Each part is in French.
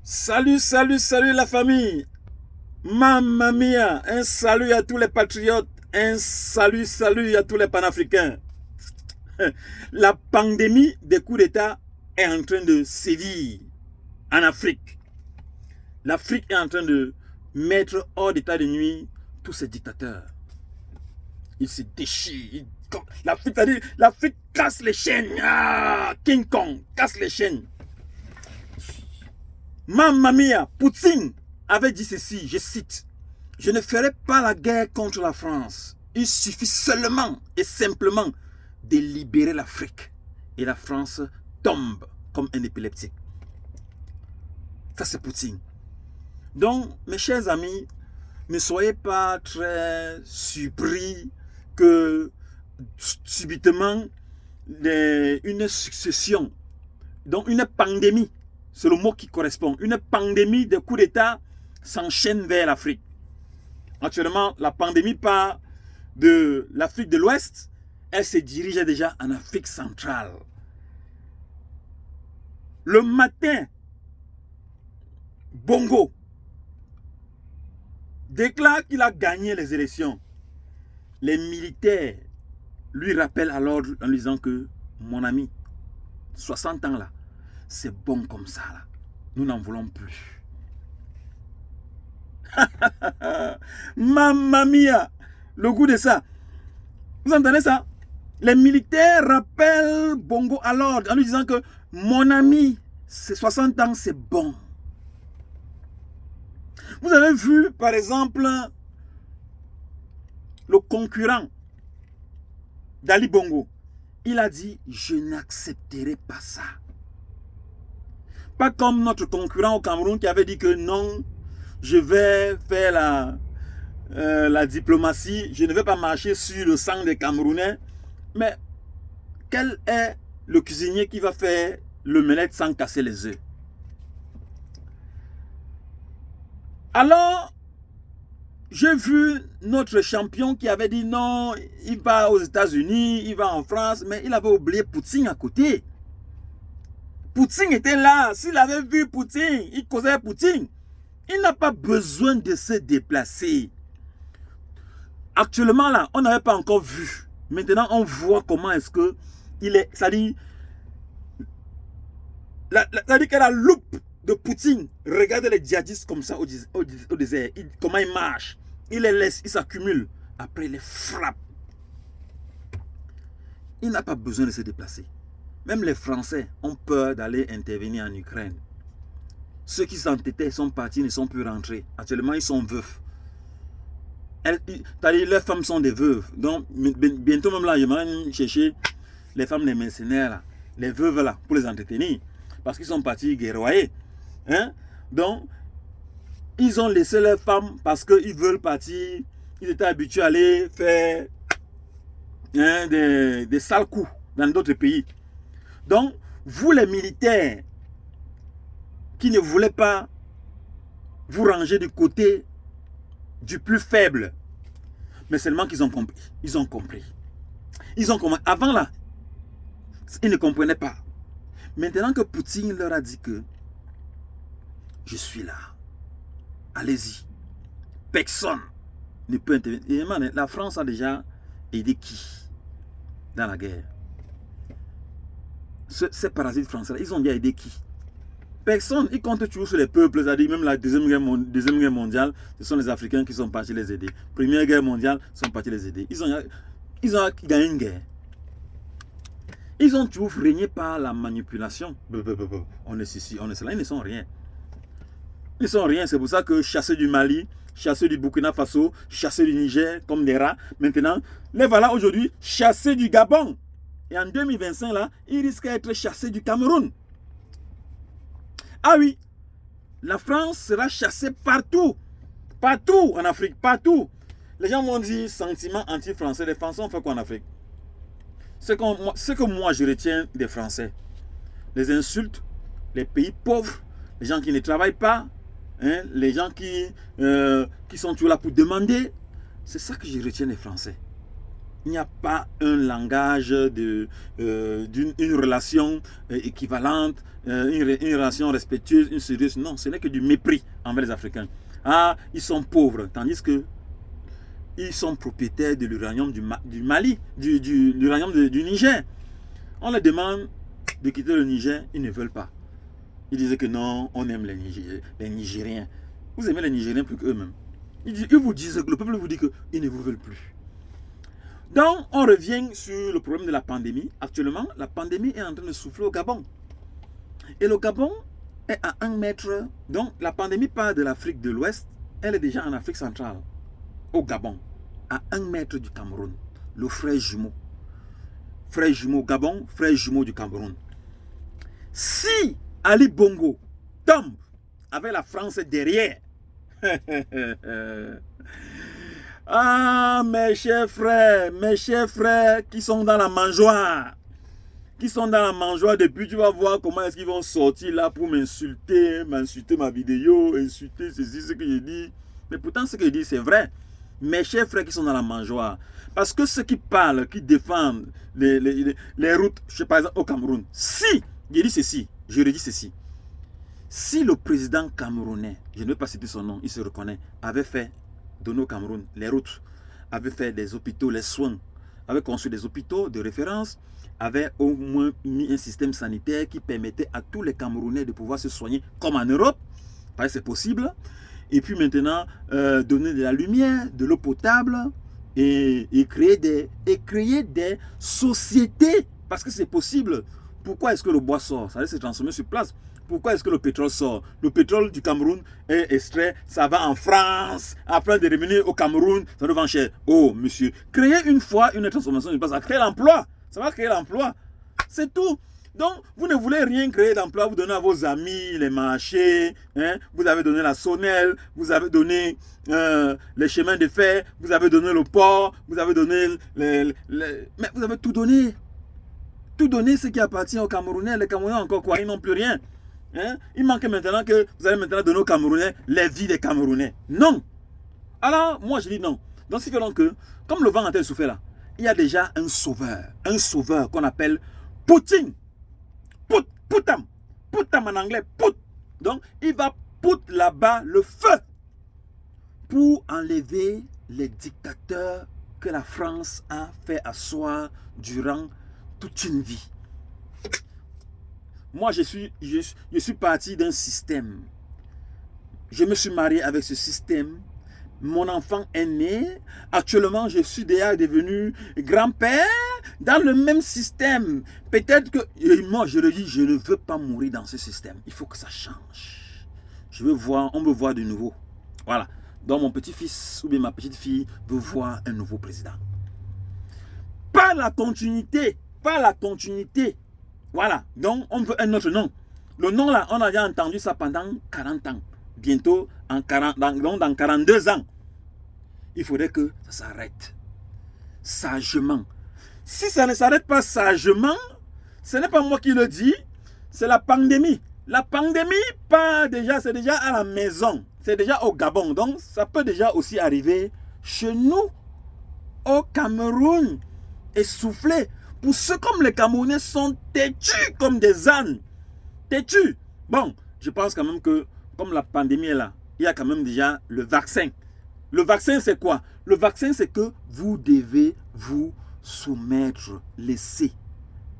Salut, salut, salut la famille. Mamma mia, un salut à tous les patriotes, un salut, salut à tous les panafricains. La pandémie des coups d'État est en train de sévir en Afrique. L'Afrique est en train de mettre hors d'état de nuit tous ces dictateurs. Ils se déchirent. L'Afrique casse les chaînes. Ah, King Kong casse les chaînes. Mamma mia, Poutine avait dit ceci, je cite, « Je ne ferai pas la guerre contre la France. Il suffit seulement et simplement de libérer l'Afrique. Et la France tombe comme un épileptique. » Ça, c'est Poutine. Donc, mes chers amis, ne soyez pas très surpris que subitement une succession, donc une pandémie, c'est le mot qui correspond, une pandémie de coups d'État s'enchaîne vers l'Afrique. Actuellement, la pandémie part de l'Afrique de l'Ouest, elle se dirige déjà en Afrique centrale. Le matin, Bongo déclare qu'il a gagné les élections. Les militaires lui rappellent à l'ordre en lui disant que, mon ami, 60 ans là, c'est bon comme ça là. Nous n'en voulons plus. Mamma mia, le goût de ça. Vous entendez ça? Les militaires rappellent Bongo à l'ordre en lui disant que, mon ami, c'est 60 ans, c'est bon. Vous avez vu, par exemple, le concurrent d'Ali Bongo. Il a dit, je n'accepterai pas ça. Pas comme notre concurrent au Cameroun qui avait dit que non, je vais faire la diplomatie, je ne vais pas marcher sur le sang des Camerounais. Mais quel est le cuisinier qui va faire l'omelette sans casser les œufs? Alors, j'ai vu notre champion qui avait dit non, il va aux États-Unis, il va en France, mais il avait oublié Poutine à côté. Poutine était là. S'il avait vu Poutine, il causait à Poutine. Il n'a pas besoin de se déplacer. Actuellement, là, on n'avait pas encore vu. Maintenant, on voit comment est-ce que il est. C'est-à-dire que la loupe de Poutine, regardez les djihadistes comme ça au désert. Comment ils marchent. Il les laisse, ils s'accumulent. Après, il les frappe. Il n'a pas besoin de se déplacer. Même les Français ont peur d'aller intervenir en Ukraine. Ceux qui s'entêtaient sont partis, ne sont plus rentrés. Actuellement, ils sont veufs. Leurs femmes sont des veuves. Donc, bientôt même là, je vais chercher les femmes des mercenaires, là, les veuves là, pour les entretenir. Parce qu'ils sont partis guerroyer. Hein? Donc, ils ont laissé leurs femmes parce qu'ils veulent partir. Ils étaient habitués à aller faire des sales coups dans d'autres pays. Donc, vous les militaires qui ne voulaient pas vous ranger du côté du plus faible, mais seulement qu'ils ont compris. Ils ont compris. Ils ont compris. Avant là, ils ne comprenaient pas. Maintenant que Poutine leur a dit que je suis là, allez-y. Personne ne peut intervenir. Et la France a déjà aidé qui dans la guerre? Ces parasites français, ils ont déjà aidé qui? Personne. Ils comptent toujours sur les peuples. C'est-à-dire même la deuxième guerre mondiale, ce sont les Africains qui sont partis les aider. Première guerre mondiale, ils sont partis les aider. Ils ont gagné une guerre. Ils ont toujours régné par la manipulation. On est ceci, on est cela. Ils ne sont rien. Ils ne sont rien. C'est pour ça que chassés du Mali, chassés du Burkina Faso, chassés du Niger comme des rats. Maintenant, les voilà aujourd'hui chassés du Gabon. Et en 2025, là, ils risquent d'être chassés du Cameroun. Ah oui, la France sera chassée partout. Partout en Afrique, partout. Les gens vont dire sentiment anti-français. Les Français ont fait quoi en Afrique? Ce que moi je retiens des Français, les insultes, les pays pauvres, les gens qui ne travaillent pas, hein, les gens qui sont toujours là pour demander. C'est ça que je retiens des Français. Il n'y a pas un langage d'une relation équivalente, une relation respectueuse, une sérieuse. Non, ce n'est que du mépris envers les Africains. Ah, ils sont pauvres, tandis que ils sont propriétaires de l'uranium du Mali, l'uranium du Niger. On leur demande de quitter le Niger, ils ne veulent pas. Ils disaient que non, on aime les Nigériens. Vous aimez les Nigériens plus qu'eux-mêmes. Ils vous disent, le peuple vous dit qu'ils ne vous veulent plus. Donc, on revient sur le problème de la pandémie. Actuellement, la pandémie est en train de souffler au Gabon. Et le Gabon est à 1 mètre. Donc, la pandémie part de l'Afrique de l'Ouest. Elle est déjà en Afrique centrale, au Gabon, à 1 mètre du Cameroun. Le frère jumeau. Frère jumeau Gabon, frère jumeau du Cameroun. Si Ali Bongo tombe avec la France derrière, ah, mes chers frères qui sont dans la mangeoire, depuis, tu vas voir comment est-ce qu'ils vont sortir là pour m'insulter ma vidéo, insulter ceci, ce que je dis. Mais pourtant, ce que je dis, c'est vrai. Mes chers frères qui sont dans la mangeoire. Parce que ceux qui parlent, qui défendent les routes, je sais par exemple au Cameroun, si, je redis ceci, si le président camerounais, je ne vais pas citer son nom, il se reconnaît, avait fait, donné au Cameroun, les routes, avait fait des hôpitaux, les soins, avait construit des hôpitaux de référence, avait au moins mis un système sanitaire qui permettait à tous les Camerounais de pouvoir se soigner comme en Europe, parce que c'est possible, et puis maintenant, donner de la lumière, de l'eau potable, et créer des sociétés, parce que c'est possible. Pourquoi est-ce que le bois sort? Ça va se transformer sur place. Pourquoi est-ce que le pétrole sort? Le pétrole du Cameroun est extrait, ça va en France, après de revenir au Cameroun, ça nous vend cher. Oh, monsieur, créer une fois une transformation sur place, ça crée l'emploi. Ça va créer l'emploi. C'est tout. Donc, vous ne voulez rien créer d'emploi, vous donnez à vos amis les marchés, hein, vous avez donné la Sonnelle, vous avez donné les chemins de fer, vous avez donné le port, vous avez donné mais vous avez tout donné. Tout donner ce qui appartient aux Camerounais. Les Camerounais encore quoi? Ils n'ont plus rien. Hein? Il manque maintenant que vous allez maintenant donner aux Camerounais les vies des Camerounais. Non. Alors, moi je dis non. Donc, c'est donc que, comme le vent a soufflé là, il y a déjà un sauveur qu'on appelle Poutine. Poutam en anglais, Pout. Donc, il va Pout là-bas le feu pour enlever les dictateurs que la France a fait asseoir durant toute une vie. Moi, je suis parti d'un système. Je me suis marié avec ce système. Mon enfant est né. Actuellement, je suis déjà devenu grand-père dans le même système. Peut-être que, moi, je le dis, je ne veux pas mourir dans ce système. Il faut que ça change. On veut voir de nouveau. Voilà. Donc, mon petit-fils ou bien ma petite-fille veut voir un nouveau président. Pas la continuité. Voilà. Donc, on veut un autre nom. Le nom là, on a déjà entendu ça pendant 40 ans. Bientôt, dans 42 ans. Il faudrait que ça s'arrête. Sagement. Si ça ne s'arrête pas sagement, ce n'est pas moi qui le dis, c'est la pandémie. La pandémie, c'est déjà à la maison. C'est déjà au Gabon. Donc, ça peut déjà aussi arriver chez nous, au Cameroun, essoufflé. Pour ceux comme les Camerounais sont têtus comme des ânes. Têtus. Bon, je pense quand même que, comme la pandémie est là, il y a quand même déjà le vaccin. Le vaccin, c'est quoi? Le vaccin, c'est que vous devez vous soumettre, laisser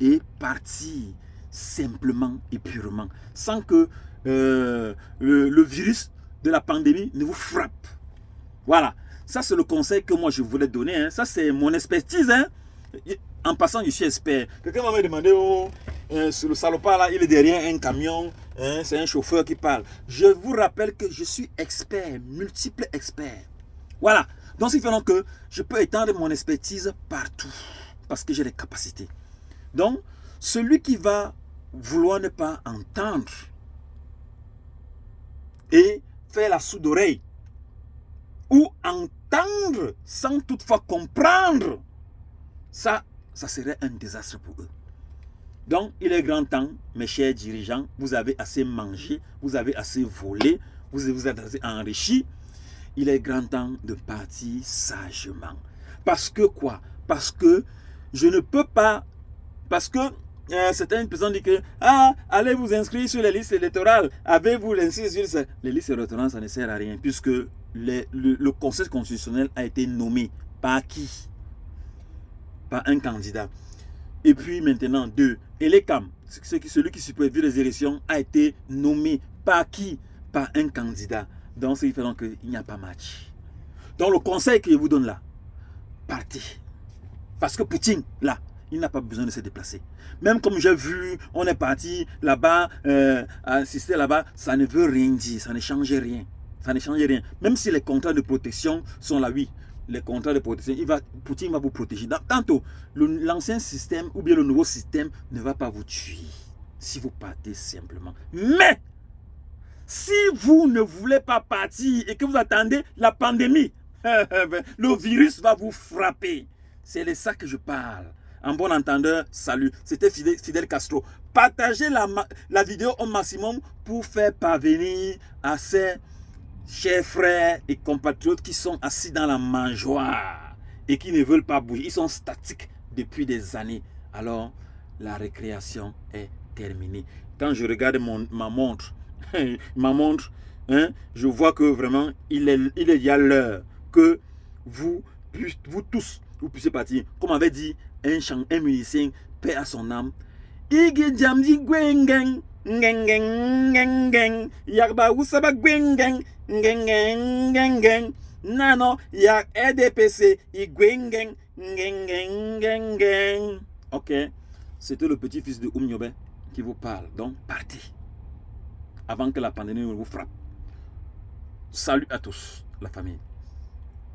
et partir simplement et purement, sans que le virus de la pandémie ne vous frappe. Voilà. Ça, c'est le conseil que moi, je voulais donner. Hein. Ça, c'est mon expertise. Hein. En passant, je suis expert. Quelqu'un m'avait demandé, le salopard là, il est derrière un camion, hein, c'est un chauffeur qui parle. Je vous rappelle que je suis expert, multiple expert. Voilà. Donc, ce qui fait donc que je peux étendre mon expertise partout, parce que j'ai des capacités. Donc, celui qui va vouloir ne pas entendre et faire la sourde oreille, ou entendre sans toutefois comprendre, ça serait un désastre pour eux. Donc, il est grand temps, mes chers dirigeants, vous avez assez mangé, vous avez assez volé, vous êtes assez enrichi. Il est grand temps de partir sagement. Parce que quoi? Parce que je ne peux pas, parce que certaines personnes disent que allez vous inscrire sur les listes électorales, avez-vous l'inscrit sur les listes électorales, ça ne sert à rien, puisque le Conseil constitutionnel a été nommé par qui? Par un candidat. Et puis maintenant, 2, Elekam, celui qui supervise les élections, a été nommé par qui? Par un candidat. Donc, c'est différent qu'il n'y a pas match. Donc, le conseil que je vous donne là, partez. Parce que Poutine, là, il n'a pas besoin de se déplacer. Même comme j'ai vu, on est parti là-bas, assister là-bas, ça ne veut rien dire, ça ne change rien. Ça ne change rien. Même si les contrats de protection sont là, oui, les contrats de protection, Poutine va vous protéger. Tantôt, l'ancien système ou bien le nouveau système ne va pas vous tuer si vous partez simplement. Mais, si vous ne voulez pas partir et que vous attendez la pandémie, le virus va vous frapper. C'est de ça que je parle. En bon entendeur, salut. C'était Fidel Castro. Partagez la vidéo au maximum pour faire parvenir à ces chers frères et compatriotes qui sont assis dans la mangeoire et qui ne veulent pas bouger. Ils sont statiques depuis des années. Alors, la récréation est terminée. Quand je regarde ma montre, hein, je vois que vraiment, il y a l'heure que vous tous, vous puissiez partir. Comme avait dit un musicien, paix à son âme. Igi jamdi gwengen, ngeng, yarba usaba gwengen, ngeng, nano, yak EDPC, igwengen, ngeng. Ok, c'était le petit-fils de Oumniobe qui vous parle. Donc, partez avant que la pandémie vous frappe. Salut à tous, la famille.